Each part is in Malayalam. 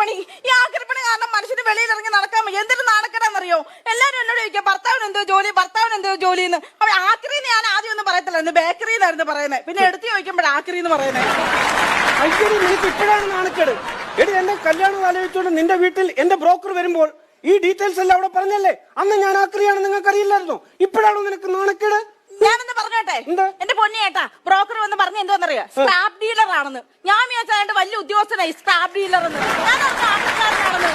ആക്രിപ്പണി. ഈ ആക്രിപ്പണി കാരണം മനുഷ്യന് വെളിയിൽ ഇറങ്ങി നടക്കാൻ വയ്യ. എന്തൊരു നാണക്കേടാന്നറിയോ? എല്ലാരും എന്നോട് ചോദിക്കുക ഭർത്താവിന് എന്തോ ജോലി എന്ന്. അപ്പൊ ആക്രിന്ന് ഞാൻ ആദ്യം ഒന്നും പറയത്തില്ലായിരുന്നു, ബേക്കറിയിലായിരുന്നു പറയുന്നത്. പിന്നെ എടുത്ത് ചോദിക്കുമ്പോൾ ആക്രി എന്ന് പറയുന്നത്. അയ്യടി നിനക്ക് ഇപ്പോഴാണ് നാണക്കേട്. എടി എന്റെ കല്യാണം ആലോചിച്ചുകൊണ്ട് നിന്റെ വീട്ടിൽ എന്റെ ബ്രോക്കർ വരുമ്പോൾ ഈ ഡീറ്റെയിൽസ് എല്ലാം അവിടെ പറഞ്ഞല്ലേ? അന്ന് ഞാൻ ആക്രിയാണ് നിങ്ങൾക്ക് അറിയില്ലായിരുന്നോ? ഇപ്പോഴാണോ നിനക്ക് നാണക്കേട്? ഞാനെന്ന് പറഞ്ഞോട്ടെ, എന്റെ പൊന്നിയേട്ടാ, ബ്രോക്കർ വന്ന് പറഞ്ഞ എന്തോന്നറിയോ? സ്ക്രാപ്പ് ഡീലർ ആണെന്ന്. ഞാൻ വിചാരിച്ചാണ്ട് വലിയ ഉദ്യോഗസ്ഥനായി സ്ക്രാപ്പ് ഡീലർ എന്ന്. ഞാൻ ആക്രിക്കാരനാണെന്ന്.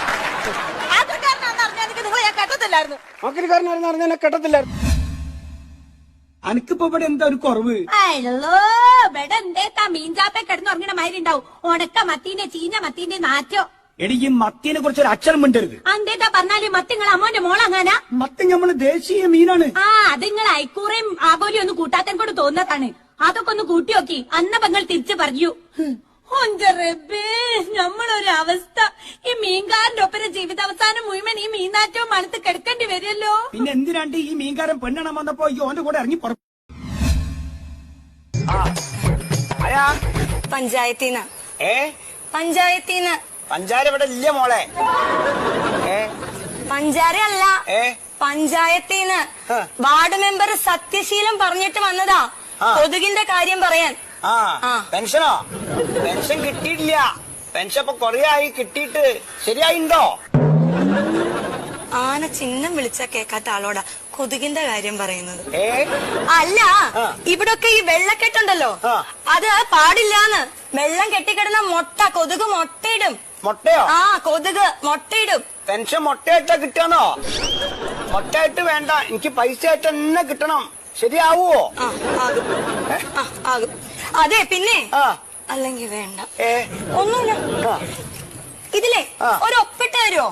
ആക്രിക്കാരനാണെന്ന് അറിഞ്ഞാൽ എനിക്ക് നിങ്ങളെ ഞാൻ കെട്ടത്തില്ലായിരുന്നു. ആക്രിക്കാരനാണെന്ന് അറിഞ്ഞാൽ കെട്ടത്തില്ലായിരുന്നു. അനക്കിപ്പോ ഇവിടെ എന്താ ഒരു കുറവ്? അല്ലോ ഇവിടെ എന്തേത്താ മീൻചാപ്പെ കിടന്നുറങ്ങണ മാതിരി ഉണ്ടാവും. ഉണക്ക മത്തീന്റെ ചീഞ്ഞ മത്തീന്റെ നാറ്റോ. എടി ഈ മത്തിനെ കുറിച്ച് ഒരു അക്ഷരം മിണ്ടരുത്. അന്തേത്താ പറഞ്ഞാല് മത്തിങ്ങൾ അമ്മോന്റെ മോളങ്ങാനാ? മത്തി നമ്മള് ദേശീയ മീനാണ്. ആ അത് നിങ്ങൾ അയക്കൂറയും ആകോലിയും ഒന്ന് കൂട്ടാത്തൻ കൊണ്ട് തോന്നത്താണ്. അതൊക്കെ ഒന്ന് കൂട്ടി നോക്കി അന്ന പെങ്ങൾ തിരിച്ചു പറഞ്ഞു. നമ്മളൊരു അവസ്ഥ. ഈ മീൻകാരന്റെ ഒപ്പര ജീവിതാവസാനം മുഴുവൻ ഈ മീനാറ്റവും മണത്ത് കിടക്കേണ്ടി വരുമല്ലോ. പിന്നെ എന്തിനാണ്ട് ഈ മീൻകാരൻ പെണ്ണെണ്ണം വന്നപ്പോ ഈ ഓന്റെ കൂടെ ഇറങ്ങി പുറ പഞ്ചായത്തിന്ന് പഞ്ചായത്ത് ഇവിടെ ഇല്ല മോളെ. പഞ്ചാര അല്ല, പഞ്ചായത്തിന്ന് വാർഡ് മെമ്പർ സത്യശീലം പറഞ്ഞിട്ട് വന്നതാ കൊതുകിന്റെ കാര്യം പറയാൻ. പെൻഷനോ? പെൻഷൻ കിട്ടിയിട്ടില്ല. പെൻഷൻ ഇപ്പൊ കൊറേ ആയി കിട്ടിയിട്ട്. ശരിയായിണ്ടോ? ആന ചിഹ്നം വിളിച്ച കേക്കാത്ത ആളോടാ കൊതുകിന്റെ കാര്യം പറയുന്നത്. അല്ല, ഇവിടൊക്കെ ഈ വെള്ളക്കെട്ടുണ്ടല്ലോ, അത് പാടില്ലാന്ന്. വെള്ളം കെട്ടിക്കിടന്ന മുട്ട കൊതുക് മുട്ടയിടും. മുട്ടയോ? ആ കൊതുക് മുട്ടയിടും. പെൻഷൻ മുട്ടയായിട്ടാ കിട്ടണോ? മുട്ടയായിട്ട് വേണ്ട, എനിക്ക് പൈസ ആയിട്ട് തന്നെ കിട്ടണം. ശരിയാവോ? ആകും. അതെ പിന്നെ അല്ലെങ്കിൽ വേണ്ട. ഒന്നുമില്ല. ഇതിലെ ഒരു ഒപ്പിട്ട് തരുമോ?